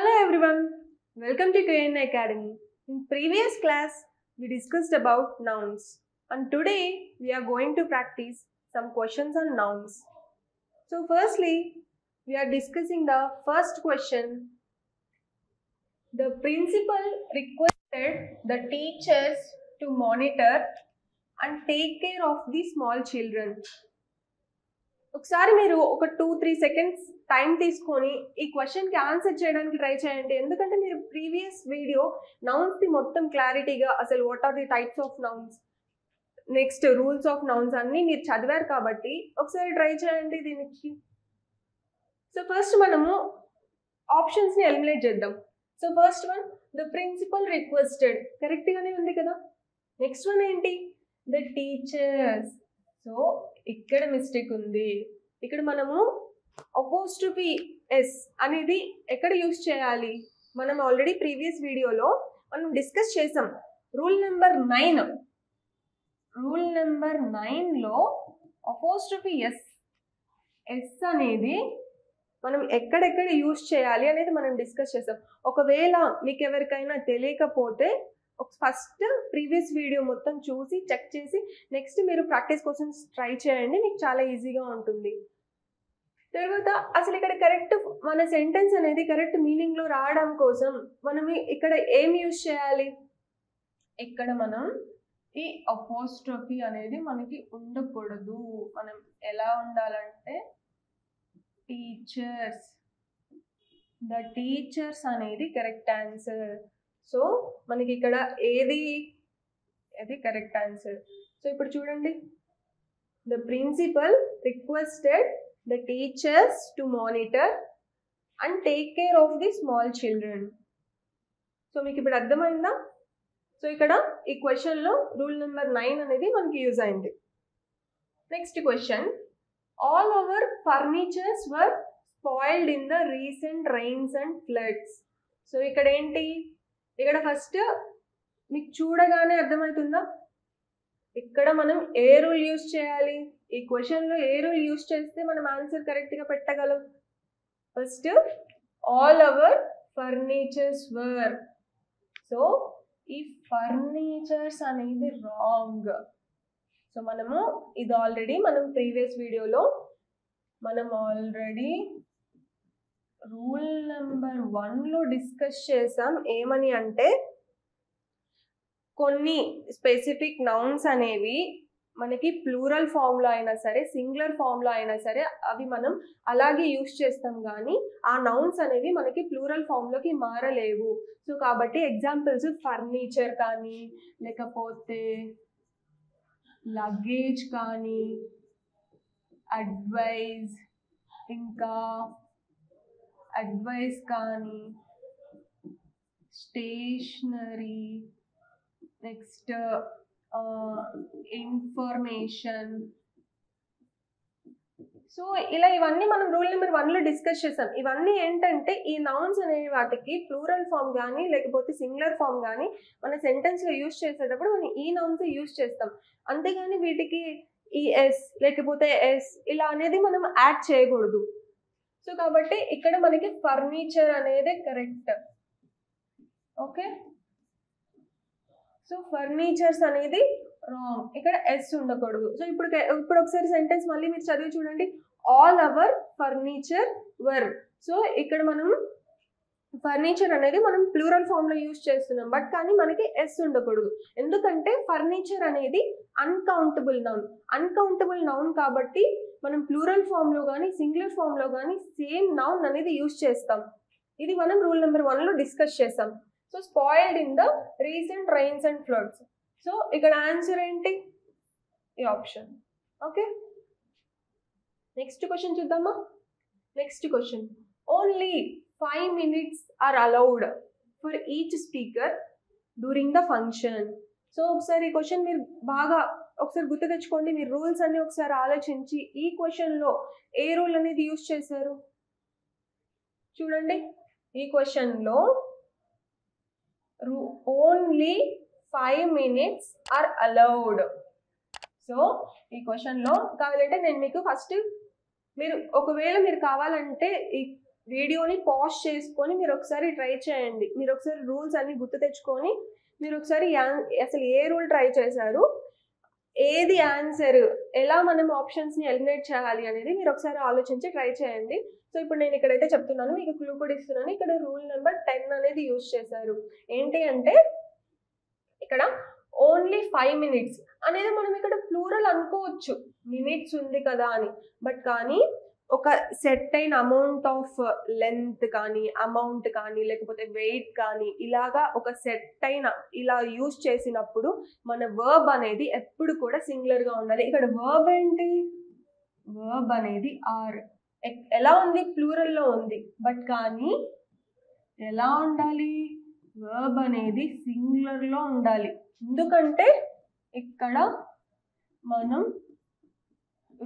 Hello everyone, welcome to KN Academy. In previous class, we discussed about nouns and today we are going to practice some questions on nouns. So firstly, we are discussing the first question. The principal requested the teachers to monitor and take care of the small children. ఒకసారి మీరు ఒక 2-3 seconds time తీసుకొని ఈ క్వశ్చన్కి answer చేయడానికి try చేయండి. ఎందుకంటే మీరు ప్రీవియస్ వీడియో నౌన్స్ది మొత్తం క్లారిటీగా అసలు what are the types of nouns, next rules of nouns అన్నీ మీరు చదివారు కాబట్టి ఒకసారి ట్రై చేయండి దీనికి. సో ఫస్ట్ మనము ఆప్షన్స్ని ఎలిమినేట్ చేద్దాం. So first one the principal requested, కరెక్ట్గానే ఉంది కదా. నెక్స్ట్ వన్ ఏంటి, ద టీచర్స్. సో ఇక్కడ మిస్టేక్ ఉంది. ఇక్కడ మనము అపోజ్ టు బి ఎస్ అనేది ఎక్కడ యూస్ చేయాలి, మనం ఆల్రెడీ ప్రీవియస్ వీడియోలో మనం డిస్కస్ చేసాం. రూల్ నెంబర్ 9లో అపోజ్ టు బి ఎస్ అనేది మనం ఎక్కడెక్కడ యూస్ చేయాలి అనేది మనం డిస్కస్ చేసాం. ఒకవేళ మీకు ఎవరికైనా తెలియకపోతే ఫస్ట్ ప్రీవియస్ వీడియో మొత్తం చూసి చెక్ చేసి నెక్స్ట్ మీరు ప్రాక్టీస్ కోసం ట్రై చేయండి, మీకు చాలా ఈజీగా ఉంటుంది. తర్వాత అసలు ఇక్కడ కరెక్ట్ మన సెంటెన్స్ అనేది కరెక్ట్ మీనింగ్లో రావడం కోసం మనం ఇక్కడ ఏం యూజ్ చేయాలి, ఇక్కడ మనం ఈ అపోస్ట్రోఫీ అనేది మనకి ఉండకూడదు. మనం ఎలా ఉండాలంటే టీచర్స్, ద టీచర్స్ అనేది కరెక్ట్ ఆన్సర్. సో మనకి ఇక్కడ ఏది కరెక్ట్ ఆన్సర్. సో ఇప్పుడు చూడండి, the principal requested the teachers to monitor and take care of the small children. So మీకు ఇప్పుడు అర్థమైందా. సో ఇక్కడ ఈ క్వశ్చన్లో రూల్ నెంబర్ 9 అనేది మనకి యూజ్ అయింది. Next question, all our furnitures were spoiled in the recent rains and floods. So ఇక్కడ ఏంటి, ఇక్కడ ఫస్ట్ మీకు చూడగానే అర్థమవుతుందా, ఇక్కడ మనం ఏ రూల్ యూజ్ చేయాలి, ఈ క్వశ్చన్లో ఏ రూల్ యూజ్ చేస్తే మనం ఆన్సర్ కరెక్ట్గా పెట్టగలం. First all our furnitures were. So ఈ ఫర్నిచర్స్ అనేది రాంగ్. సో మనము ఇది ఆల్రెడీ మనం ప్రీవియస్ వీడియోలో రూల్ నెంబర్ 1లో డిస్కస్ చేసాం. ఏమని అంటే కొన్ని స్పెసిఫిక్ నౌన్స్ అనేవి మనకి ప్లూరల్ ఫామ్లో అయినా సరే సింగులర్ ఫామ్లో అయినా సరే అవి మనం అలాగే యూస్ చేస్తాం, కానీ ఆ నౌన్స్ అనేవి మనకి ప్లూరల్ ఫామ్లోకి మారలేవు. సో కాబట్టి ఎగ్జాంపుల్స్ ఫర్నిచర్ కానీ లేకపోతే లగేజ్ కానీ అడ్వైస్ కానీ స్టేషనరీ, నెక్స్ట్ ఇన్ఫర్మేషన్. సో ఇలా ఇవన్నీ మనం రూల్ నెంబర్ 1లో డిస్కస్ చేసాం. ఇవన్నీ ఏంటంటే ఈ నౌన్స్ అనే వాటికి ప్లూరల్ ఫామ్ కానీ లేకపోతే సింగులర్ ఫామ్ కానీ మన సెంటెన్స్లో యూజ్ చేసేటప్పుడు మనం ఈ నౌన్స్ యూజ్ చేస్తాం, అంతేగాని వీటికి ఈ ఎస్ లేకపోతే ఎస్ ఇలా అనేది మనం యాడ్ చేయకూడదు. సో కాబట్టి ఇక్కడ మనకి ఫర్నిచర్ అనేది కరెక్ట్. ఓకే, సో ఫర్నిచర్స్ అనేది రాంగ్, ఇక్కడ ఎస్ ఉండకూడదు. సో ఇప్పుడు ఒకసారి సెంటెన్స్ మళ్ళీ మీరు చదివి చూడండి, all our furniture were. So ఇక్కడ మనం ఫర్నిచర్ అనేది మనం ప్లూరల్ ఫామ్లో యూజ్ చేస్తున్నాం, బట్ కానీ మనకి ఎస్ ఉండకూడదు. ఎందుకంటే ఫర్నిచర్ అనేది అన్కౌంటబుల్ నౌన్ కాబట్టి మనం ప్లూరల్ ఫామ్లో కానీ సింగులర్ ఫామ్లో కానీ సేమ్ నౌన్ అనేది యూజ్ చేస్తాం. ఇది మనం రూల్ నెంబర్ 1లో డిస్కస్ చేసాం. So spoiled in the recent rains and floods. So ఇక్కడ ఆన్సర్ ఏంటి, ఈ ఆప్షన్. ఓకే, నెక్స్ట్ క్వశ్చన్ చూద్దామా. Next question, only 5 minutes are allowed for each speaker during the function. So ఒకసారి ఈ క్వశ్చన్ మీరు బాగా ఒకసారి గుర్తు తెచ్చుకోండి. మీరు రూల్స్ అన్ని ఒకసారి ఆలోచించి ఈ క్వశ్చన్లో ఏ రూల్ అనేది యూజ్ చేశారు చూడండి. ఈ క్వశ్చన్లో only 5 minutes are allowed. So ఈ క్వశ్చన్లో కావాలంటే నేను మీకు ఫస్ట్ ఒకవేళ మీరు కావాలంటే ఈ వీడియోని పాజ్ చేసుకొని మీరు ఒకసారి ట్రై చేయండి. మీరు ఒకసారి రూల్స్ అన్ని గుర్తు తెచ్చుకొని మీరు ఒకసారి అసలు ఏ రూల్ ట్రై చేశారు, ఏది ఆన్సర్, ఎలా మనం ఆప్షన్స్ని ఎలిమినేట్ చేయాలి అనేది మీరు ఒకసారి ఆలోచించి ట్రై చేయండి. సో ఇప్పుడు నేను ఇక్కడైతే చెప్తున్నాను, మీకు క్లూ కూడా ఇస్తున్నాను. ఇక్కడ రూల్ నెంబర్ 10 అనేది యూజ్ చేశారు. ఏంటి అంటే ఇక్కడ ఓన్లీ 5 minutes అనేది మనం ఇక్కడ ప్లూరల్ అనుకోవచ్చు, మినిట్స్ ఉంది కదా అని. బట్ కానీ ఒక సెట్ అయిన అమౌంట్ ఆఫ్ లెంత్ కానీ, అమౌంట్ కానీ, లేకపోతే వెయిట్ కానీ, ఇలాగా ఒక సెట్ అయిన ఇలా యూజ్ చేసినప్పుడు మన వర్బ్ అనేది ఎప్పుడు కూడా సింగులర్గా ఉండాలి. ఇక్కడ వర్బ్ ఏంటి, వర్బ్ అనేది ఆర్ ఎలా ఉంది, ప్లూరల్లో ఉంది. బట్ కానీ ఎలా ఉండాలి, వర్బ్ అనేది సింగులర్లో ఉండాలి. ఎందుకంటే ఇక్కడ మనం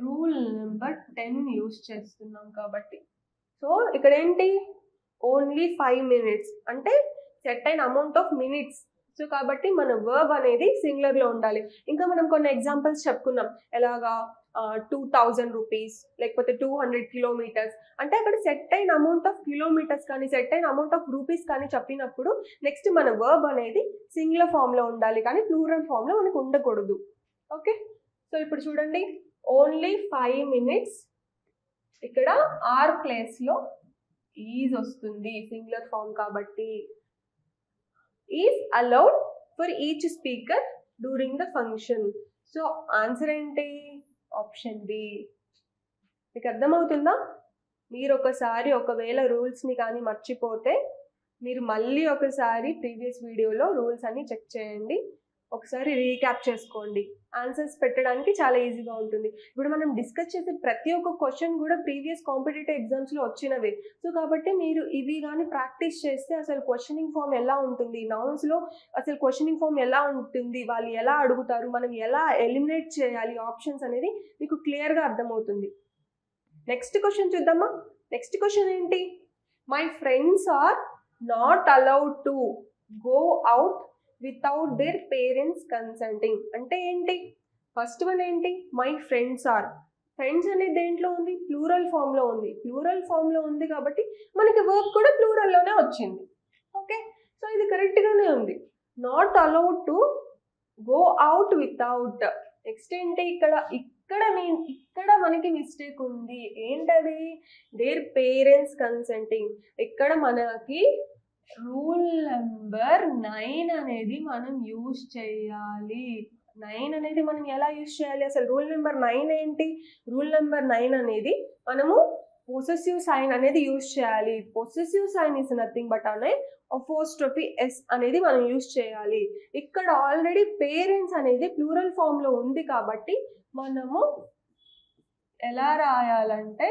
రూల్ నెంబర్ 10 యూజ్ చేస్తున్నాం కాబట్టి. సో ఇక్కడ ఏంటి, ఓన్లీ 5 minutes అంటే సెట్ అయిన అమౌంట్ ఆఫ్ మినిట్స్. సో కాబట్టి మన వర్బ్ అనేది సింగులర్లో ఉండాలి. ఇంకా మనం కొన్ని ఎగ్జాంపుల్స్ చెప్పుకున్నాం, ఎలాగా 2000 rupees లేకపోతే 200 kilometers. అంటే అక్కడ సెట్ అయిన అమౌంట్ ఆఫ్ కిలోమీటర్స్ కానీ, సెట్ అయిన అమౌంట్ ఆఫ్ రూపీస్ కానీ చెప్పినప్పుడు నెక్స్ట్ మన వర్బ్ అనేది సింగులర్ ఫామ్లో ఉండాలి, కానీ ప్లూరల్ ఫామ్లో మనకు ఉండకూడదు. ఓకే, సో ఇప్పుడు చూడండి, ఓన్లీ 5 minutes ఇక్కడ ఆర్ ప్లేస్లో ఈజ్ వస్తుంది, సింగులర్ ఫామ్ కాబట్టి. Is allowed for each speaker during the function. So answer ఏంటి, ఆప్షన్ బి. మీకు అర్థమవుతుందా? మీరు ఒకవేళ రూల్స్ని కానీ మర్చిపోతే మీరు మళ్ళీ ఒకసారి ప్రీవియస్ వీడియోలో రూల్స్ అన్ని చెక్ చేయండి, ఒకసారి రీక్యాప్ చేసుకోండి. ఆన్సర్స్ పెట్టడానికి చాలా ఈజీగా ఉంటుంది. ఇప్పుడు మనం డిస్కస్ చేసే ప్రతి ఒక్క క్వశ్చన్ కూడా ప్రీవియస్ కాంపిటేటివ్ ఎగ్జామ్స్లో వచ్చినవే. సో కాబట్టి మీరు ఇవి కానీ ప్రాక్టీస్ చేస్తే అసలు క్వశ్చనింగ్ ఫామ్ ఎలా ఉంటుంది, నౌన్స్లో అసలు క్వశ్చనింగ్ ఫామ్ ఎలా ఉంటుంది, వాళ్ళు ఎలా అడుగుతారు, మనం ఎలా ఎలిమినేట్ చేయాలి ఆప్షన్స్ అనేది మీకు క్లియర్గా అర్థమవుతుంది. నెక్స్ట్ క్వశ్చన్ చూద్దామా. నెక్స్ట్ క్వశ్చన్ ఏంటి, my friends are not allowed to go out without their parents consenting. అంటే ఏంటి, ఫస్ట్ వన్ ఏంటి, మై ఫ్రెండ్స్ ఆర్. ఫ్రెండ్స్ అనేది దేంట్లో ఉంది, ప్లూరల్ ఫామ్లో ఉంది. ప్లూరల్ ఫామ్లో ఉంది కాబట్టి మనకి వర్బ్ కూడా ప్లూరల్లోనే వచ్చింది. ఓకే, సో ఇది కరెక్ట్గానే ఉంది. Not allowed to go out without. Next ఏంటి, ఇక్కడ మనకి మిస్టేక్ ఉంది. ఏంటది, దేర్ పేరెంట్స్ కన్సెంటింగ్. ఇక్కడ మనకి రూల్ నెంబర్ 9 అనేది మనం యూజ్ చేయాలి. 9 అనేది మనం ఎలా యూజ్ చేయాలి, అసలు రూల్ నెంబర్ 9 ఏంటి, రూల్ నెంబర్ 9 అనేది మనము పొసెసివ్ సైన్ అనేది యూజ్ చేయాలి. Possessive sign is nothing but అనే అపోస్ట్రోఫీ ఎస్ అనేది మనం యూజ్ చేయాలి. ఇక్కడ ఆల్రెడీ పేరెంట్స్ అనేది ప్లూరల్ ఫామ్లో ఉంది కాబట్టి మనము ఎలా రాయాలంటే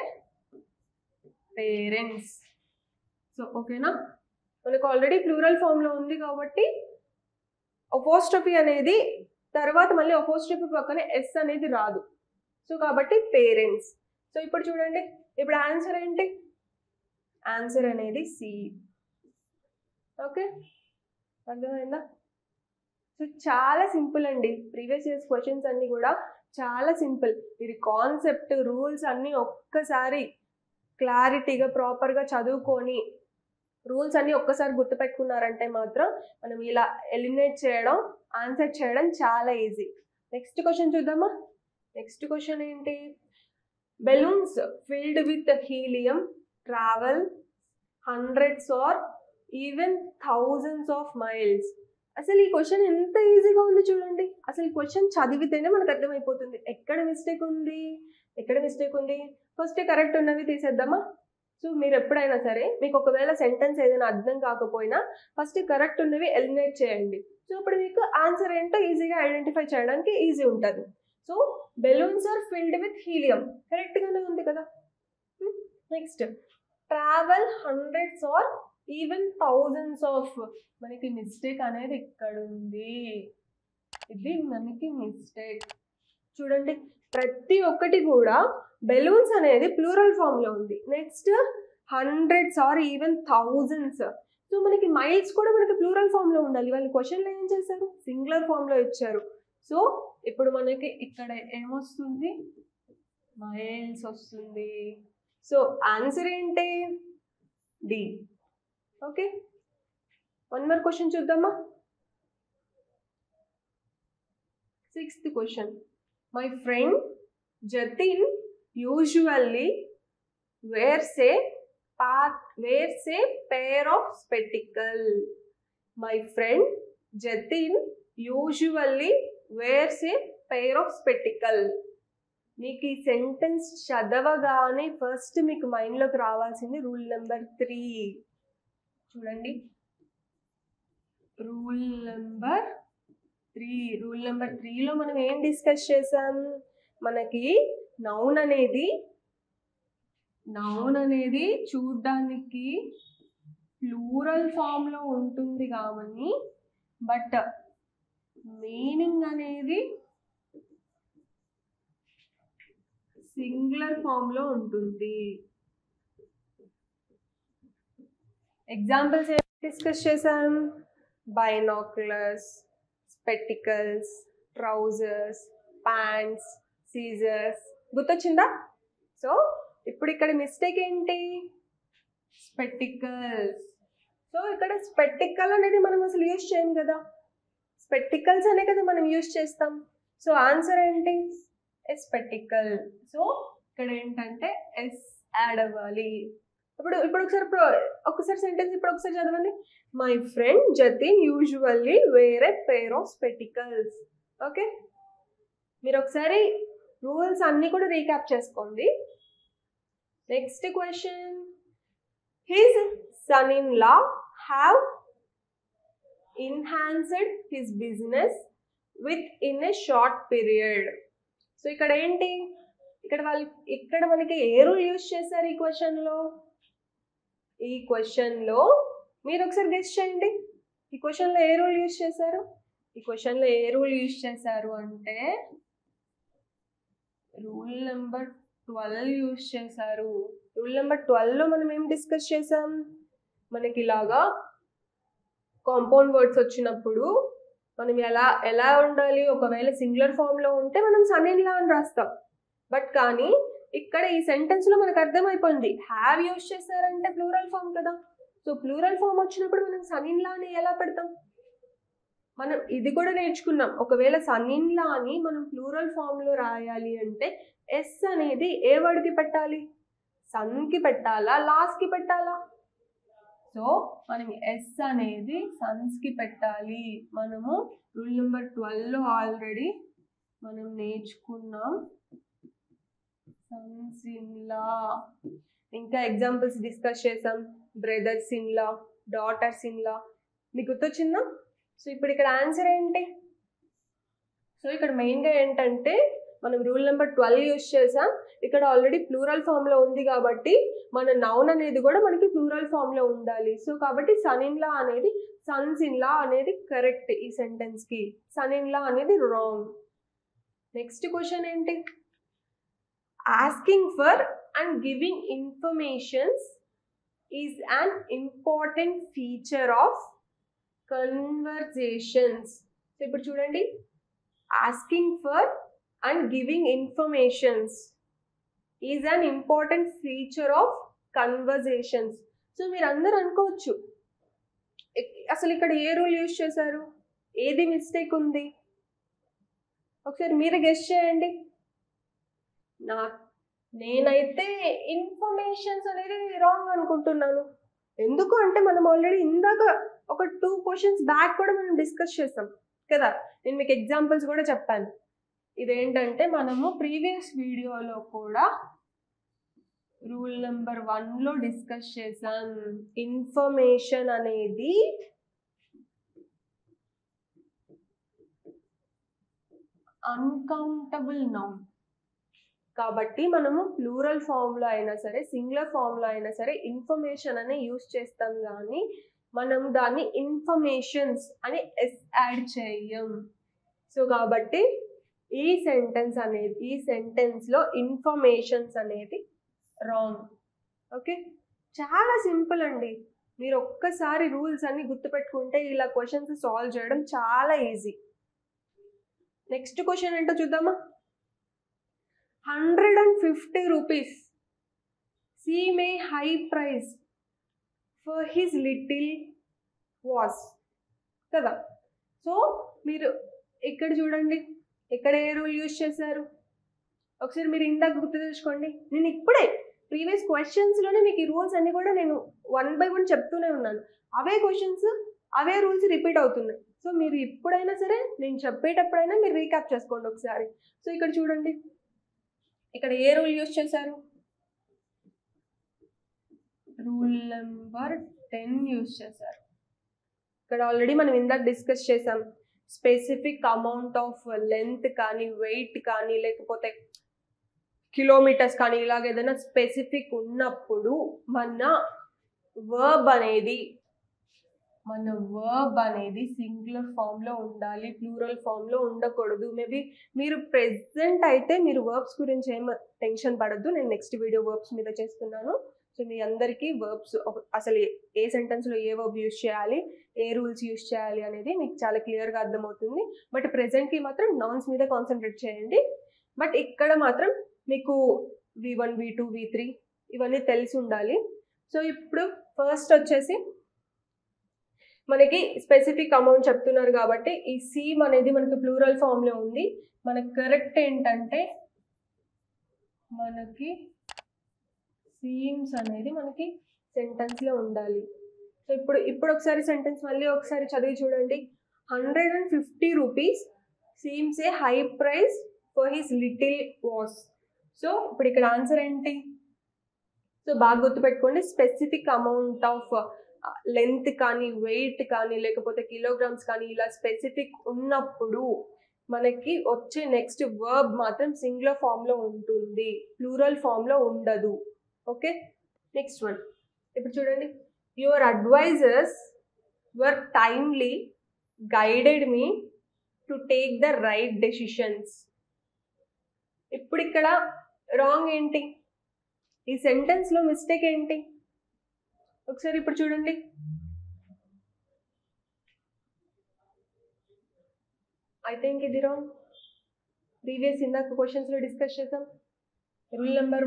పేరెంట్స్. సో ఓకేనా, మనకు ఆల్రెడీ ప్లూరల్ ఫామ్లో ఉంది కాబట్టి అపోస్ట్రోఫీ అనేది తర్వాత మళ్ళీ అపోస్ట్రోఫీ పక్కన ఎస్ అనేది రాదు. సో కాబట్టి పేరెంట్స్. సో ఇప్పుడు చూడండి, ఇప్పుడు ఆన్సర్ ఏంటి, ఆన్సర్ అనేది సి. ఓకే, అర్థమైందా? సో చాలా సింపుల్ అండి, ప్రీవియస్ ఇయర్స్ క్వశ్చన్స్ అన్నీ కూడా చాలా సింపుల్. మీరు కాన్సెప్ట్ రూల్స్ అన్నీ ఒక్కసారి క్లారిటీగా ప్రాపర్గా చదువుకొని రూల్స్ అన్నీ ఒక్కసారి గుర్తుపెట్టుకున్నారంటే మాత్రం మనం ఇలా ఎలిమినేట్ చేయడం, ఆన్సర్ చేయడం చాలా ఈజీ. నెక్స్ట్ క్వశ్చన్ చూద్దామా. నెక్స్ట్ క్వశ్చన్ ఏంటి, balloons field with helium travel hundreds or even thousands of miles. అసలు ఈ క్వశ్చన్ ఎంత ఈజీగా ఉంది చూడండి. అసలు క్వశ్చన్ చదివితేనే మనకు అర్థమైపోతుంది ఎక్కడ మిస్టేక్ ఉంది. ఫస్ట్ కరెక్ట్ ఉన్నవి తీసేద్దామా. సో మీరు ఎప్పుడైనా సరే మీకు ఒకవేళ సెంటెన్స్ ఏదైనా అర్థం కాకపోయినా ఫస్ట్ కరెక్ట్ ఉన్నవి ఎలిమినేట్ చేయండి. సో అప్పుడు మీకు ఆన్సర్ ఏంటో ఈజీగా ఐడెంటిఫై చేయడానికి ఈజీ ఉంటుంది. So balloons are filled with helium కరెక్ట్గానే ఉంది కదా. Next travel hundreds or even thousands of, మనకి మిస్టేక్ అనేది ఇక్కడ ఉంది. ఇది మనకి మిస్టేక్ చూడండి. ప్రతి ఒక్కటి కూడా బెలూన్స్ అనేది ప్లూరల్ ఫామ్లో ఉంది. Next hundreds or even thousands. So మనకి మైల్స్ కూడా మనకి ప్లూరల్ ఫామ్లో ఉండాలి. వాళ్ళు క్వశ్చన్లో ఏం చేశారు, సింగులర్ ఫామ్లో ఇచ్చారు. సో ఇప్పుడు మనకి ఇక్కడ ఏమొస్తుంది, మైల్స్ వస్తుంది. సో ఆన్సర్ ఏంటి, D. Okay. One more question చూద్దామా. 6th question. My friend Jatin usually wears a pair of spectacles. My friend Jatin usually wears a pair of spectacles. మీకు ఈ సెంటెన్స్ చదవగానే ఫస్ట్ మీకు మైండ్లోకి రావాల్సింది రూల్ నెంబర్ 3. చూడండి, rule number 3లో మనం ఏం discuss చేసాం? మనకి నౌన్ అనేది చూడ్డానికి ప్లూరల్ ఫామ్లో ఉంటుంది కాబట్టి, బట్ మీనింగ్ అనేది సింగులర్ ఫామ్లో ఉంటుంది. ఎగ్జాంపుల్స్ ఏం డిస్కస్ చేసాం? Binoculars, spectacles, trousers, pants, scissors. గుర్తొచ్చిందా? సో ఇప్పుడు ఇక్కడ మిస్టేక్ ఏంటి? స్పెక్టికల్స్. సో ఇక్కడ స్పెక్టికల్ అనేది మనం అసలు యూజ్ చేయం కదా, స్పెక్టికల్స్ అనే కదా మనం యూజ్ చేస్తాం. సో ఆన్సర్ ఏంటి? స్పెక్టికల్. సో ఇక్కడ ఏంటంటే ఎస్ యాడ్ అవ్వాలి. ఇప్పుడు ఒకసారి సెంటెన్స్ ఒకసారి చదవండి. My friend Jatin usually wear a pair of spectacles. Okay, మీరు ఒకసారి రూల్స్ అన్నీ కూడా రీక్యాప్ చేసుకోండి. Next question. His son in law have enhanced his business within a short period. So ఇక్కడ ఏంటి? ఇక్కడ మనకి ఏ రూల్ యూజ్ చేశారు ఈ క్వశ్చన్లో? మీరు ఒకసారి గెస్ చేయండి. ఈ క్వశ్చన్లో ఏ రూల్ యూజ్ చేశారు? అంటే రూల్ నెంబర్ 12 యూజ్ చేశారు. రూల్ నెంబర్ 12లో మనం ఏం డిస్కస్ చేసాం? మనకి ఇలాగా కాంపౌండ్ వర్డ్స్ వచ్చినప్పుడు మనం ఎలా ఉండాలి? ఒకవేళ సింగులర్ ఫామ్లో ఉంటే మనం సన్ ఇన్ లా అని రాస్తాం. బట్ కానీ ఇక్కడ ఈ సెంటెన్స్లో మనకు అర్థమైపోయింది, హ్యావ్ యూజ్ చేశారంటే ప్లూరల్ ఫామ్ కదా. సో ప్లూరల్ ఫామ్ వచ్చినప్పుడు మనం సన్ ఇన్ లా అని ఎలా పెడతాం? మనం ఇది కూడా నేర్చుకున్నాం. ఒకవేళ సన్ ఇన్ లా అని మనం ప్లూరల్ ఫామ్లో రాయాలి అంటే ఎస్ అనేది ఏ వర్డ్కి పెట్టాలి? సన్కి పెట్టాలా, లాస్ట్కి పెట్టాలా? సో మనం ఎస్ అనేది సన్స్కి పెట్టాలి. మనము రూల్ నెంబర్ 12లో ఆల్రెడీ మనం నేర్చుకున్నాం సన్స్ ఇన్ లా. ఇంకా ఎగ్జాంపుల్స్ డిస్కస్ చేసాం. Brothers in law, daughters in law. మీకు గుర్తొచ్చిందా? సో ఇప్పుడు ఇక్కడ ఆన్సర్ ఏంటి? సో ఇక్కడ మెయిన్గా ఏంటంటే మనం రూల్ నెంబర్ 12 యూజ్ చేసాం. ఇక్కడ ఆల్రెడీ ప్లూరల్ ఫామ్లో ఉంది కాబట్టి మన నౌన్ అనేది కూడా మనకి ప్లూరల్ ఫామ్లో ఉండాలి. సో కాబట్టి సన్ ఇన్ లా అనేది సన్స్ ఇన్ లా అనేది కరెక్ట్. ఈ సెంటెన్స్కి సన్ ఇన్ లా అనేది రాంగ్. నెక్స్ట్ క్వశ్చన్ ఏంటి? Asking for and giving informations is an important feature of conversations. So ఇప్పుడు చూడండి, asking for and giving informations is an important feature of conversations. So మీరు అందరూ అనుకోవచ్చు, అసలు ఇక్కడ ఏ రూల్ యూజ్ చేశారు? ఏది మిస్టేక్ ఉంది? ఒకసారి మీరు గెస్ చేయండి. నేనైతే ఇన్ఫర్మేషన్స్ అనేది రాంగ్ అనుకుంటున్నాను. ఎందుకు అంటే మనం ఆల్రెడీ ఇందాక ఒక 2 క్వశ్చన్స్ బ్యాక్ కూడా మనం డిస్కస్ చేస్తాం కదా. నేను మీకు ఎగ్జాంపుల్స్ కూడా చెప్పాను. ఇదేంటంటే మనము ప్రీవియస్ వీడియోలో కూడా రూల్ నెంబర్ 1లో డిస్కస్ చేసాం. ఇన్ఫర్మేషన్ అనేది అన్కౌంటబుల్ నౌన్ కాబట్టి మనము ప్లూరల్ ఫామ్లో అయినా సరే సింగులర్ ఫామ్లో అయినా సరే ఇన్ఫర్మేషన్ అనే యూజ్ చేస్తాం, కానీ మనం దాన్ని ఇన్ఫర్మేషన్స్ అని ఎస్ యాడ్ చేయం. సో కాబట్టి ఈ సెంటెన్స్లో ఇన్ఫర్మేషన్స్ అనేది రాంగ్. ఓకే, చాలా సింపుల్ అండి. మీరు ఒక్కసారి రూల్స్ అన్ని గుర్తుపెట్టుకుంటే ఇలా క్వశ్చన్స్ సాల్వ్ చేయడం చాలా ఈజీ. నెక్స్ట్ క్వశ్చన్ ఏంటో చూద్దామా. 150 rupees seem a high price for his little was కదా. సో మీరు ఇక్కడ చూడండి, ఎక్కడ ఏ రూల్ యూజ్ చేశారు ఒకసారి మీరు ఇందాక గుర్తు తెచ్చుకోండి. నేను ఇప్పుడే ప్రీవియస్ క్వశ్చన్స్లోనే మీకు ఈ రూల్స్ అన్నీ కూడా నేను 1 by 1 చెప్తూనే ఉన్నాను. అవే క్వశ్చన్స్ అవే రూల్స్ రిపీట్ అవుతున్నాయి. సో మీరు ఇప్పుడైనా సరే నేను చెప్పేటప్పుడైనా మీరు రీక్యాప్ చేసుకోండి ఒకసారి. సో ఇక్కడ చూడండి, ఇక్కడ ఏ రూల్ యూజ్ చేశారు, రూల్ నెంబర్ 10 యూజ్ చేశారు. ఇక్కడ ఆల్రెడీ మనం ఇందాక డిస్కస్ చేసాం. స్పెసిఫిక్ అమౌంట్ ఆఫ్ లెంత్ కానీ వెయిట్ కానీ లేకపోతే కిలోమీటర్స్ కానీ ఇలాగ ఏదైనా స్పెసిఫిక్ ఉన్నప్పుడు మన వర్బ్ అనేది సింగులర్ ఫామ్లో ఉండాలి, ప్లూరల్ ఫామ్లో ఉండకూడదు. మేబీ మీరు ప్రెజెంట్ అయితే మీరు వర్బ్స్ గురించి ఏం టెన్షన్ పడద్దు, నేను నెక్స్ట్ వీడియో వర్బ్స్ మీద చేస్తున్నాను. సో మీ అందరికీ వర్బ్స్ అసలు ఏ సెంటెన్స్లో ఏ వర్బ్ యూజ్ చేయాలి, ఏ రూల్స్ యూజ్ చేయాలి అనేది మీకు చాలా క్లియర్గా అర్థమవుతుంది. బట్ ప్రెజెంట్కి మాత్రం నౌన్స్ మీద కాన్సన్ట్రేట్ చేయండి. బట్ ఇక్కడ మాత్రం మీకు V1, V2, V3 ఇవన్నీ తెలిసి ఉండాలి. సో ఇప్పుడు ఫస్ట్ వచ్చేసి మనకి స్పెసిఫిక్ అమౌంట్ చెప్తున్నారు కాబట్టి ఈ సీమ్ అనేది మనకి ప్లూరల్ ఫామ్లో ఉంది. మనకి కరెక్ట్ ఏంటంటే మనకి సీమ్స్ అనేది మనకి సెంటెన్స్లో ఉండాలి. సో ఇప్పుడు ఒకసారి సెంటెన్స్ మళ్ళీ ఒకసారి చదివి చూడండి. 150 rupees seems a high price for his little was. So ఇప్పుడు ఇక్కడ ఆన్సర్ ఏంటి? సో బాగా గుర్తుపెట్టుకోండి, స్పెసిఫిక్ అమౌంట్ ఆఫ్ లెంత్ కానీ వెయిట్ కానీ లేకపోతే కిలోగ్రామ్స్ కానీ ఇలా స్పెసిఫిక్ ఉన్నప్పుడు మనకి వచ్చే నెక్స్ట్ వర్బ్ మాత్రం సింగులర్ ఫామ్లో ఉంటుంది, ప్లూరల్ ఫామ్లో ఉండదు. ఓకే, నెక్స్ట్ వన్ ఇప్పుడు చూడండి. Your advisers were timely guided me to take the right decisions. ఇప్పుడు ఇక్కడ రాంగ్ ఏంటి, ఈ సెంటెన్స్లో మిస్టేక్ ఏంటి ఒకసారి ఇప్పుడు చూడండి. ఐ థింక్ ఇది రాంగ్. ప్రీవియస్ ఇందాక క్వశ్చన్స్లో డిస్కస్ చేసాం. రూల్ నెంబర్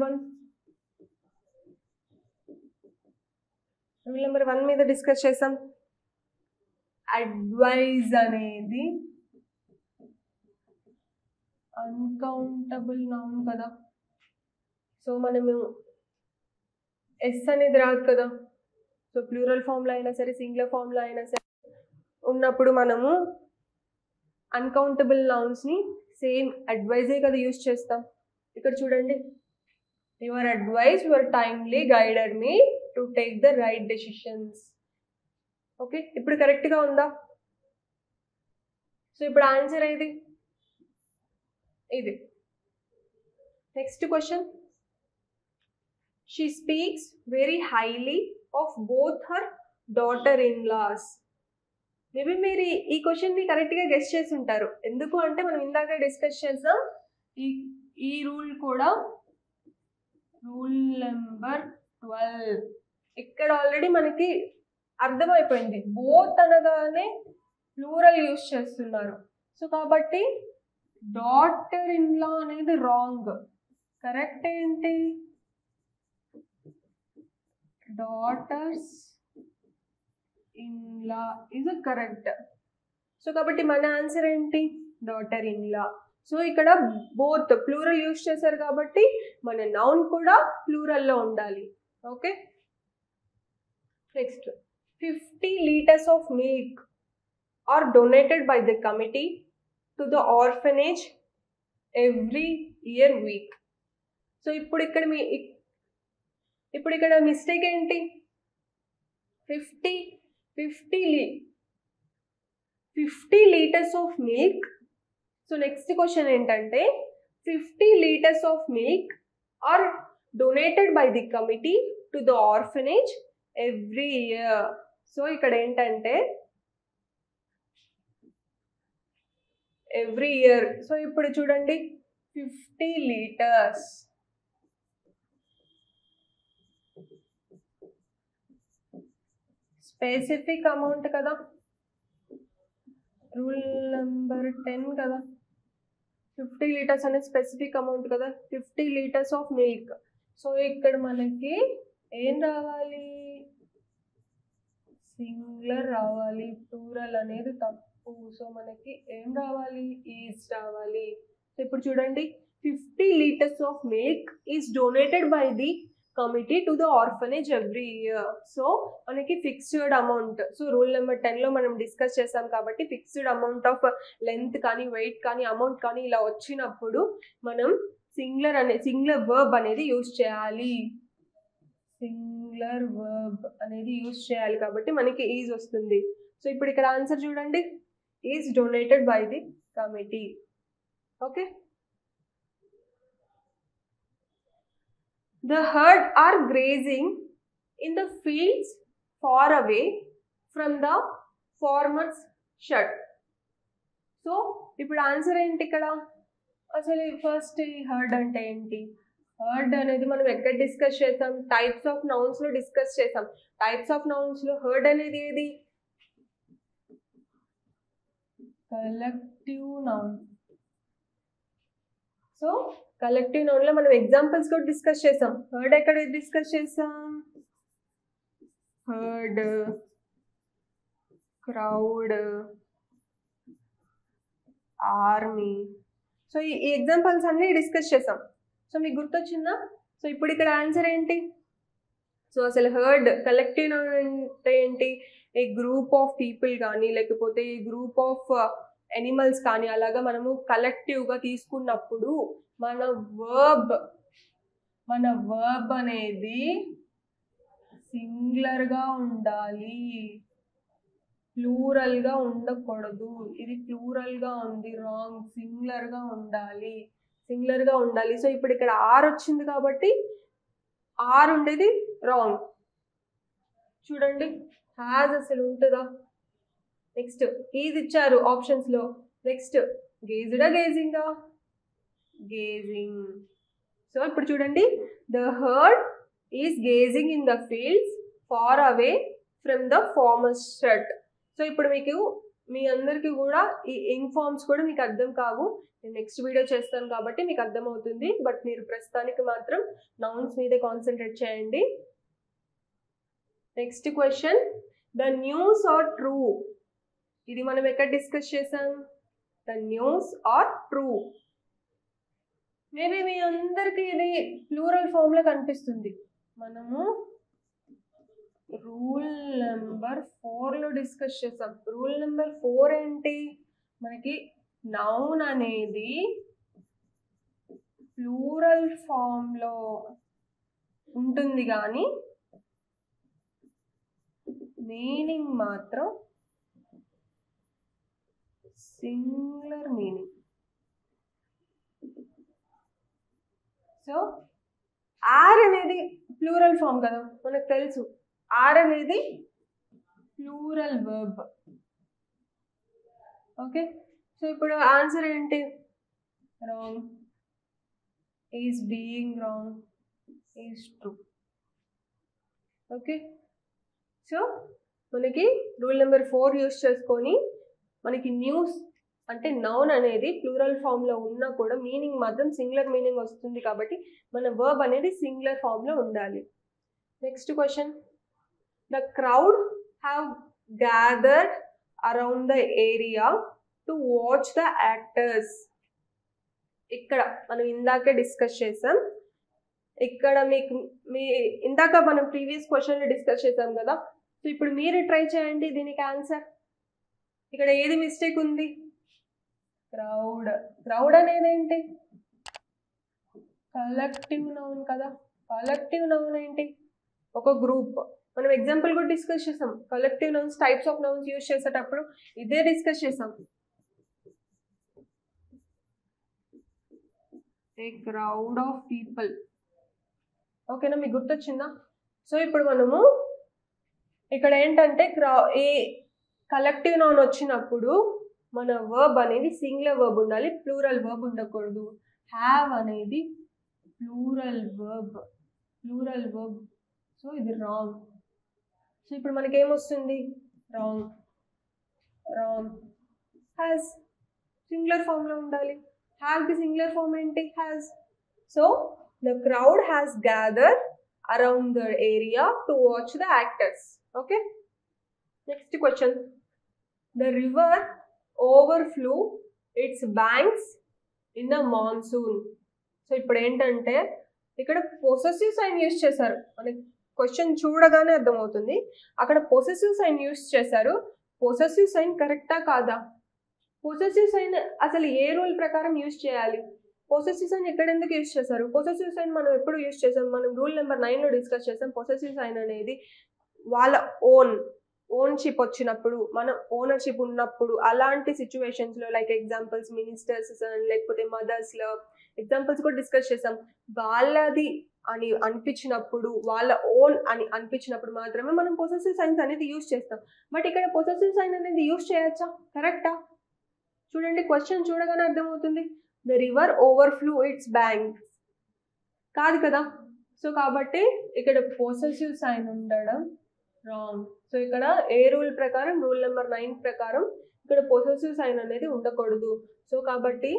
1 మీద డిస్కస్ చేసాం. అడ్వైజ్ అనేది అన్కౌంటబుల్ నౌన్ కదా. సో మనము ఎస్ అనేది రాదు కదా. సో ప్లూరల్ ఫామ్లో అయినా సరే సింగులర్ ఫామ్లో అయినా సరే ఉన్నప్పుడు మనము అన్కౌంటబుల్ నౌన్స్ని సేమ్ అడ్వైజే కదా యూజ్ చేస్తాం. ఇక్కడ చూడండి, your advice your timely guided me to take the right decisions. Okay, ఇప్పుడు కరెక్ట్గా ఉందా? సో ఇప్పుడు ఆన్సర్ ఏది? ఇది. Next question. She speaks very highly of both her daughter in laws. Maybe మీరు ఈ క్వశ్చన్ని కరెక్ట్గా గెస్ చేసి ఉంటారు. ఎందుకు అంటే మనం ఇందాక డిస్కస్ చేసాం ఈ రూల్ కూడా, రూల్ నెంబర్ 12. ఇక్కడ ఆల్రెడీ మనకి అర్థమైపోయింది, బోత్ అనగానే ప్లూరల్ యూజ్ చేస్తున్నారు. సో కాబట్టి డాటర్ ఇన్ లా అనేది రాంగ్. కరెక్ట్ ఏంటి? Daughters in law is correct. So కాబట్టి మన ఆన్సర్ ఏంటి? Daughter in law. సో ఇక్కడ బోత్ ప్లూరల్ యూజ్ చేశారు కాబట్టి మన నౌన్ కూడా ప్లూరల్లో ఉండాలి. Okay, next. 50 liters of milk are donated by the committee to the orphanage every year week. So ఇప్పుడు ఇక్కడ మిస్టేక్ ఏంటి? 50 liters of milk. So next question ఏంటంటే 50 liters of milk are donated by the committee to the orphanage every year. So ఇక్కడ ఏంటంటే every year. So ఇప్పుడు చూడండి 50 liters. Specific amount కదా, rule number 10 కదా. 50 liters అనేది స్పెసిఫిక్ అమౌంట్ కదా, 50 liters of milk. So ఇక్కడ మనకి ఏం రావాలి? సింగులర్ రావాలి, ప్లూరల్ అనేది తప్పు. సో మనకి ఏం రావాలి, ఈజ్ రావాలి. సో ఇప్పుడు చూడండి, 50 liters of milk is donated by the committee to the orphanage every year. So మనకి fixed amount. So rule number 10లో మనం డిస్కస్ చేసాం కాబట్టి ఫిక్స్డ్ అమౌంట్ ఆఫ్ లెంత్ కానీ వెయిట్ కానీ అమౌంట్ కానీ ఇలా వచ్చినప్పుడు మనం సింగులర్ వర్బ్ అనేది యూజ్ చేయాలి. సింగులర్ వర్బ్ అనేది యూజ్ చేయాలి కాబట్టి మనకి ఈజ్ వస్తుంది. సో ఇప్పుడు ఇక్కడ ఆన్సర్ చూడండి, is donated by the committee. Okay, the herd are grazing in the fields far away from the farmer's shed. So ఇప్పుడు ఆన్సర్ ఏంటి ఇక్కడ? అసలు ఫస్ట్ హర్డ్ అంటే ఏంటి? హర్డ్ అనేది మనం ఎక్కడ డిస్కస్ చేసాం? టైప్స్ ఆఫ్ నౌన్స్ లో డిస్కస్ చేసాం. టైప్స్ ఆఫ్ నౌన్స్ లో హర్డ్ అనేది ఏది? Collective noun. So collective noun లో మనం ఎగ్జాంపుల్స్ కూడా డిస్కస్ చేసాం. హర్డ్ ఎక్కడ డిస్కస్ చేసాం? Heard, crowd, army. సో ఈ ఎగ్జాంపుల్స్ అన్ని డిస్కస్ చేసాం. సో మీకు గుర్తొచ్చిందా? సో ఇప్పుడు ఇక్కడ ఆన్సర్ ఏంటి? సో అసలు హర్డ్ కలెక్టివ్ నౌన్ అంటే ఏంటి? ఏ గ్రూప్ ఆఫ్ పీపుల్ కానీ లేకపోతే ఏ గ్రూప్ ఆఫ్ ఎనిమల్స్ కానీ అలాగా మనము కలెక్టివ్గా తీసుకున్నప్పుడు మన వర్బ్ అనేది సింగులర్గా ఉండాలి, ప్లూరల్గా ఉండకూడదు. ఇది ప్లూరల్గా ఉంది, రాంగ్. సింగులర్గా ఉండాలి. సో ఇప్పుడు ఇక్కడ ఆర్ వచ్చింది కాబట్టి ఆర్ ఉండేది రాంగ్. చూడండి, హ్యాజ్ అసలు ఉంటుందా? నెక్స్ట్ ఈజ్ ఇచ్చారు ఆప్షన్స్లో. నెక్స్ట్ గేజ్డా గేజింగా? గేజింగ్. సో ఇప్పుడు చూడండి, the herd is grazing in the fields far away from the farmers shed. So ఇప్పుడు మీ అందరికీ కూడా ఈ ఇంగ్ ఫార్మ్స్ కూడా మీకు అర్థం కావు. నేను నెక్స్ట్ వీడియో చేస్తాను కాబట్టి మీకు అర్థమవుతుంది. బట్ మీరు ప్రస్తుతానికి మాత్రం నౌన్స్ మీదే కాన్సన్ట్రేట్ చేయండి. Next question, the news are true. ఇది మనం ఎక్కడ డిస్కస్ చేసాం? The news are true. Maybe మీ అందరికీ ఇది ప్లూరల్ ఫామ్లో కనిపిస్తుంది. మనము రూల్ నెంబర్ 4లో డిస్కస్ చేసాం. రూల్ నెంబర్ 4 ఏంటి? మనకి నౌన్ అనేది ప్లూరల్ ఫామ్లో ఉంటుంది కానీ మీనింగ్ మాత్రం సింగులర్ మీనింగ్. సో ఆర్ అనేది ప్లూరల్ ఫామ్ కదా, మనకు తెలుసు. ఆర్ అనేది ప్లూరల్ వర్బ్. ఓకే, సో ఇప్పుడు ఆన్సర్ ఏంటి? Wrong. Is being wrong, is true. Okay, so మనకి రూల్ నెంబర్ 4 యూస్ చేసుకొని మనకి న్యూస్ అంటే నౌన్ అనేది ప్లూరల్ ఫామ్లో ఉన్నా కూడా మీనింగ్ మాత్రం సింగులర్ మీనింగ్ వస్తుంది కాబట్టి మన వర్బ్ అనేది సింగులర్ ఫామ్లో ఉండాలి. Next question, the crowd have gathered around the area to watch the actors. ఇక్కడ మనం ఇందాకే డిస్కస్ చేసాం. ఇక్కడ ఇందాక మనం ప్రీవియస్ క్వశ్చన్లో డిస్కస్ చేసాం కదా. సో ఇప్పుడు మీరు ట్రై చేయండి దీనికి ఆన్సర్. ఇక్కడ ఏది మిస్టేక్ ఉంది? క్రౌడ్ అనేది ఏంటి? కలెక్టివ్ నౌన్ కదా. కలెక్టివ్ నౌన్ ఏంటి? ఒక గ్రూప్. మనం ఎగ్జాంపుల్ కూడా డిస్కస్ చేసాం. Collective nouns, types of nouns use చేసేటప్పుడు ఇదే డిస్కస్ చేసాం. ఏ క్రౌడ్ ఆఫ్ పీపుల్. ఓకేనా, మీకు గుర్తొచ్చిందా? సో ఇప్పుడు మనము ఇక్కడ ఏంటంటే ఏ కలెక్టివ్ నౌన్ వచ్చినప్పుడు మన వర్బ్ అనేది సింగులర్ వర్బ్ ఉండాలి, ప్లూరల్ వర్బ్ ఉండకూడదు. హ్యావ్ అనేది ప్లూరల్ వర్బ్. సో ఇది రాంగ్. సో ఇప్పుడు మనకి ఏమొస్తుంది? రాంగ్. హ్యాస్ సింగులర్ ఫామ్లో ఉండాలి. హ్యావ్కి సింగులర్ ఫామ్ ఏంటి? Has. So the crowd has gathered around the area to watch the actors. Okay, next question, the river overflow it's banks in the monsoon. So ఇప్పుడు ఏంటంటే ఇక్కడ possessive sign use చేశారు, మనకి question చూడగానే అర్థమవుతుంది. అక్కడ possessive sign use చేశారు. Possessive sign కరెక్టా కాదా? పొసెసివ్ సైన్ అసలు ఏ రూల్ ప్రకారం యూస్ చేయాలి? పొసెసివ్ సైన్ ఎక్కడ ఎందుకు యూస్ చేశారు? పొసెసివ్ సైన్ మనం ఎప్పుడు యూస్ చేసాం? మనం రూల్ నెంబర్ 9లో డిస్కస్ చేసాం. పొసెసివ్ సైన్ అనేది వాళ్ళ ఓన్షిప్ వచ్చినప్పుడు, మన ఓనర్షిప్ ఉన్నప్పుడు, అలాంటి సిచ్యువేషన్స్లో, లైక్ ఎగ్జాంపుల్స్ మినిస్టర్స్ లేకపోతే మదర్స్లో ఎగ్జాంపుల్స్ కూడా డిస్కస్ చేసాం. వాళ్ళది అని అనిపించినప్పుడు, వాళ్ళ ఓన్ అని అనిపించినప్పుడు మాత్రమే మనం పొసెసివ్ సైన్స్ అనేది యూస్ చేస్తాం. బట్ ఇక్కడ పొసెసివ్ సైన్ అనేది యూస్ చేయొచ్చా? కరెక్టా? చూడండి, క్వశ్చన్ చూడగానే అర్థమవుతుంది. The river overflow it's banks కాదు కదా. సో కాబట్టి ఇక్కడ పొసెసివ్ సైన్ ఉండడం రాంగ్. సో ఇక్కడ ఏ రూల్ ప్రకారం, రూల్ నెంబర్ 9 ప్రకారం ఇక్కడ పొసెసివ్ సైన్ అనేది ఉండకూడదు. సో కాబట్టి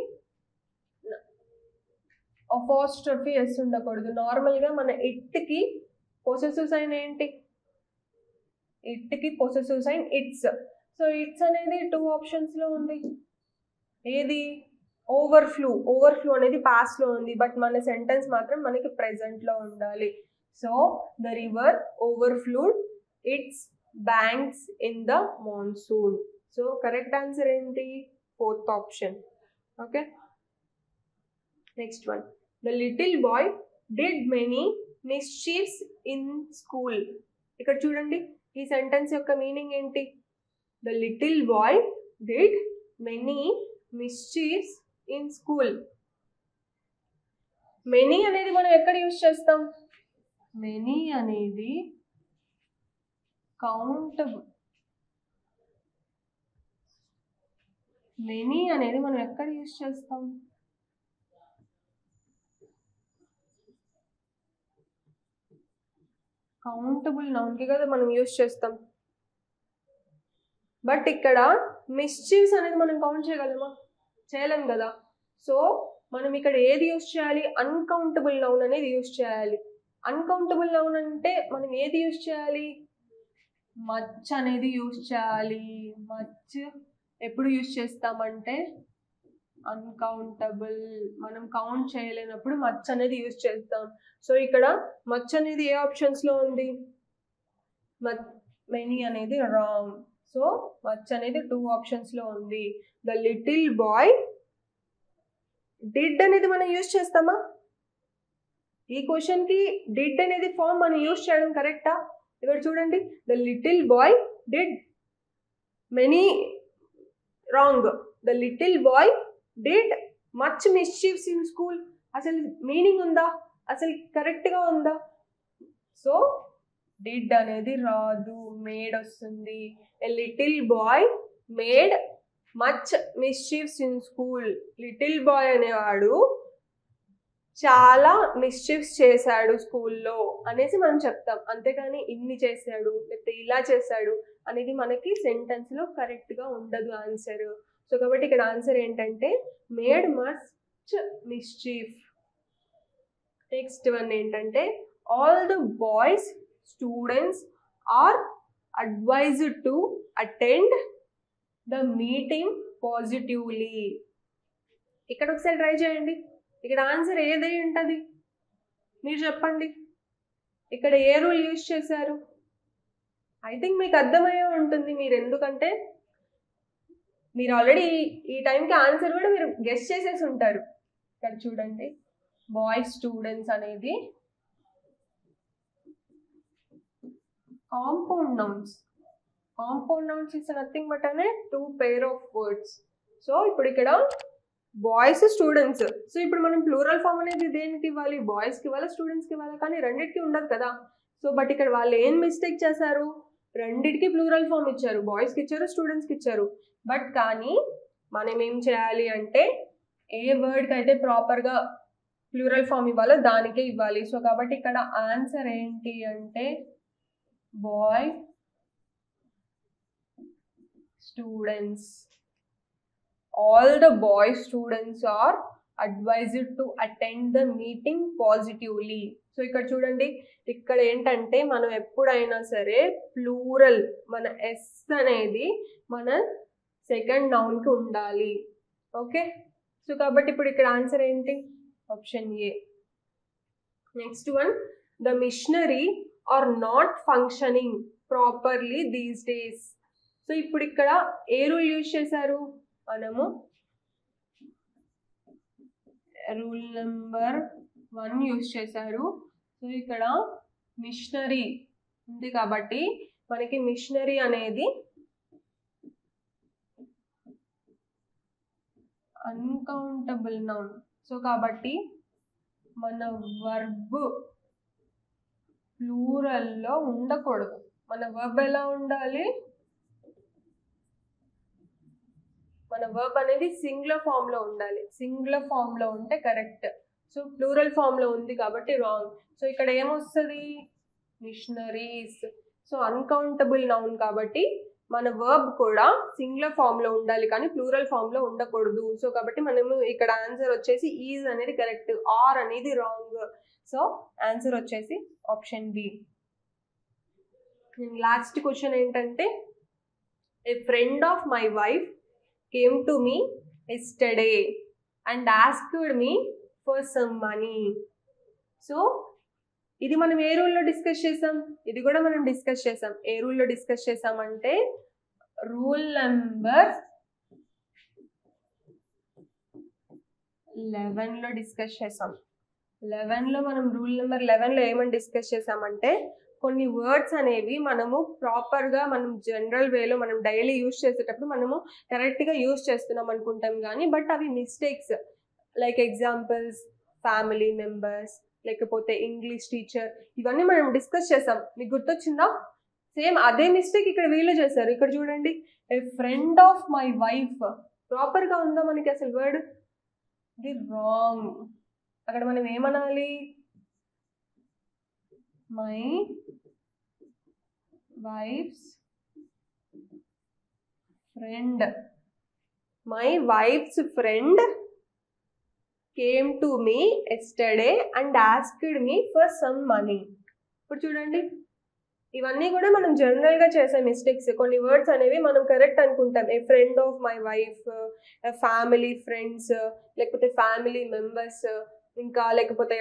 అపాస్ట్రఫీ ఎస్ ఉండకూడదు. నార్మల్గా మన ఇట్కి పొసెసివ్ సైన్ ఏంటి? ఇట్కి possessive sign its. So its అనేది 2 ఆప్షన్స్లో ఉంది. ఏది? ఓవర్ఫ్లో అనేది పాస్ట్లో ఉంది, బట్ మన సెంటెన్స్ మాత్రం మనకి ప్రెజెంట్లో ఉండాలి. So the river overflowed its banks in the monsoon. So correct answer ఏంటి? 4th option. Okay, next one, the little boy did many mischiefs in school. ఇక్కడ చూడండి, ఈ సెంటెన్స్ యొక్క మీనింగ్ ఏంటి? The little boy did many mischiefs in school. Many అనేది మనం ఎక్కడ use చేస్తాం? మెనీ అనేది కౌంటబుల్. మెనీ అనేది మనం ఎక్కడ యూస్ చేస్తాం? కౌంటబుల్ నౌన్కి కదా మనం యూస్ చేస్తాం. బట్ ఇక్కడ మిస్చీవ్స్ అనేది మనం కౌంట్ చేయగలమా? చేయలేం కదా. సో మనం ఇక్కడ ఏది యూస్ చేయాలి? అన్కౌంటబుల్ నౌన్ అనేది యూస్ చేయాలి. అన్కౌంటబుల్ నౌన్ అంటే మనం ఏది యూస్ చేయాలి? మచ్ అనేది యూస్ చేయాలి. మచ్ ఎప్పుడు యూస్ చేస్తామంటే అన్కౌంటబుల్, మనం కౌంట్ చేయలేనప్పుడు మచ్ అనేది యూస్ చేస్తాం. సో ఇక్కడ మచ్ అనేది ఏ ఆప్షన్స్లో ఉంది? మెనీ అనేది రాంగ్. సో మచ్ అనేది 2 ఆప్షన్స్లో ఉంది. ద లిటిల్ బాయ్ డిడ్ అనేది మనం యూస్ చేస్తామా? ఈ క్వశ్చన్కి డిడ్ అనేది ఫామ్ మనం యూస్ చేయడం కరెక్టా? ఇక్కడ చూడండి, the little boy did many, wrong. The little boy did much mischiefs in school. అసలు మీనింగ్ ఉందా? అసలు కరెక్ట్గా ఉందా? సో డిడ్ అనేది రాదు, మేడ్ వస్తుంది. A little boy made much mischiefs in school. Little boy అనేవాడు చాలా మిస్చీఫ్స్ చేశాడు స్కూల్లో అనేసి మనం చెప్తాం. అంతేకాని ఇన్ని చేశాడు లేకపోతే ఇలా చేశాడు అనేది మనకి సెంటెన్స్లో కరెక్ట్గా ఉండదు ఆన్సర్. సో కాబట్టి ఇక్కడ ఆన్సర్ ఏంటంటే made much mischief. Next one ఏంటంటే all the boys students are advised to attend the meeting positively. ఇక్కడ ఒకసారి ట్రై చేయండి. ఇక్కడ ఆన్సర్ ఏదై ఉంటుంది మీరు చెప్పండి. ఇక్కడ ఏ రూల్ యూజ్ చేశారు? ఐ థింక్ మీకు అర్థమయ్యే ఉంటుంది. మీరు ఎందుకంటే మీరు ఆల్రెడీ ఈ టైంకి ఆన్సర్ కూడా మీరు గెస్ చేసేసి ఉంటారు. ఇక్కడ చూడండి, బాయ్స్ స్టూడెంట్స్ అనేది compound nouns. Compound nouns is nothing but అనే 2 pair of words. సో ఇప్పుడు ఇక్కడ బాయ్స్ స్టూడెంట్స్. సో ఇప్పుడు మనం ప్లూరల్ ఫామ్ అనేది దేనికి ఇవ్వాలి? బాయ్స్కి ఇవ్వాలి, స్టూడెంట్స్కి ఇవ్వాలి. కానీ రెండింటికి ఉండదు కదా. సో బట్ ఇక్కడ వాళ్ళు ఏం మిస్టేక్ చేశారు? రెండింటికి ప్లూరల్ ఫామ్ ఇచ్చారు, బాయ్స్కి ఇచ్చారు, స్టూడెంట్స్కి ఇచ్చారు. బట్ కానీ మనం ఏం చేయాలి అంటే ఏ వర్డ్కి అయితే ప్రాపర్గా ప్లూరల్ ఫామ్ ఇవ్వాలో దానికే ఇవ్వాలి. సో కాబట్టి ఇక్కడ ఆన్సర్ ఏంటి అంటే boy students. All the boy students are advised to attend the meeting positively. So ఇక్కడ చూడండి, ఇక్కడ ఏంటంటే మనం ఎప్పుడైనా సరే ప్లూరల్ మన ఎస్ అనేది మన సెకండ్ నౌన్కి ఉండాలి. ఓకే, సో కాబట్టి ఇప్పుడు ఇక్కడ ఆన్సర్ ఏంటి? Option A. Next one, the machinery are not functioning properly these days. So ఇప్పుడు ఇక్కడ ఏ రూల్ యూజ్ చేశారు? మనము రూల్ నెంబర్ 1 యూజ్ చేశారు. సో ఇక్కడ మిషనరీ ఉంది కాబట్టి మనకి మిషనరీ అనేది అన్కౌంటబుల్ నౌన్. సో కాబట్టి మన వర్బ్ ప్లూరల్లో ఉండకూడదు. మన వర్బ్ ఎలా ఉండాలి? మన వర్బ్ అనేది సింగులర్ ఫామ్ లో ఉండాలి. సింగులర్ ఫామ్ లో ఉంటే కరెక్ట్. సో ప్లూరల్ ఫామ్ లో ఉంది కాబట్టి రాంగ్. సో ఇక్కడ ఏమొస్తుంది? మిషనరీస్. సో అన్కౌంటబుల్ నౌన్ కాబట్టి మన వర్బ్ కూడా సింగులర్ ఫామ్ లో ఉండాలి కానీ ప్లూరల్ ఫామ్ లో ఉండకూడదు. సో కాబట్టి మనము ఇక్కడ ఆన్సర్ వచ్చేసి ఈజ్ అనేది కరెక్ట్, ఆర్ అనేది రాంగ్. సో ఆన్సర్ వచ్చేసి ఆప్షన్ బి. లాస్ట్ క్వశ్చన్ ఏంటంటే, a friend of my wife came to me yesterday and asked me for some money. So ఇది మనం ఏ రూల్లో డిస్కస్ చేసాం? ఇది కూడా మనం డిస్కస్ చేసాం. ఏ రూల్లో డిస్కస్ చేసామంటే రూల్ నెంబర్ 11లో డిస్కస్ చేసాం. 11లో మనం రూల్ నెంబర్ 11లో ఏమని డిస్కస్ చేసామంటే, కొన్ని వర్డ్స్ అనేవి మనము ప్రాపర్గా మనం జనరల్ వేలో మనం డైలీ యూజ్ చేసేటప్పుడు మనము కరెక్ట్గా యూజ్ చేస్తున్నాం అనుకుంటాం కానీ బట్ అవి mistakes. Like examples family members, లేకపోతే ఇంగ్లీష్ టీచర్, ఇవన్నీ మనం డిస్కస్ చేసాం. మీకు గుర్తొచ్చిందా? సేమ్ అదే మిస్టేక్ ఇక్కడ వీళ్ళు చేశారు. ఇక్కడ చూడండి, ఏ ఫ్రెండ్ ఆఫ్ మై వైఫ్ ప్రాపర్గా ఉందా మనకి అసలు వర్డ్? ఇది రాంగ్. అక్కడ మనం ఏమనాలి? My wife's friend. My wife's friend came to me yesterday and asked me for some money. ఇప్పుడు చూడండి, ఇవన్నీ కూడా మనం జనరల్గా చేసే మిస్టేక్స్. కొన్ని వర్డ్స్ అనేవి మనం కరెక్ట్ అనుకుంటాం. A friend of my wife, family friends, లేకపోతే ఫ్యామిలీ మెంబర్స్, ఇంకా లేకపోతే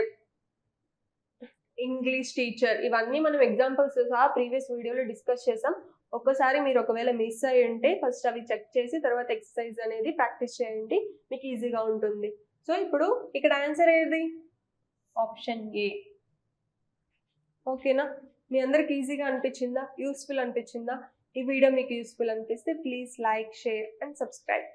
ఇంగ్లీష్ టీచర్, ఇవన్నీ మనం ఎగ్జాంపుల్స్ సహా ప్రీవియస్ వీడియోలో డిస్కస్ చేసాం. ఒక్కసారి మీరు ఒకవేళ మిస్ అయ్యి ఉంటే ఫస్ట్ అవి చెక్ చేసి తర్వాత ఎక్సర్సైజ్ అనేది ప్రాక్టీస్ చేయండి, మీకు ఈజీగా ఉంటుంది. సో ఇప్పుడు ఇక్కడ ఆన్సర్ ఏది? Option A. ఓకేనా? మీ అందరికి ఈజీగా అనిపించిందా? యూస్ఫుల్ అనిపించిందా? ఈ వీడియో మీకు యూస్ఫుల్ అనిపిస్తే please like, share and subscribe.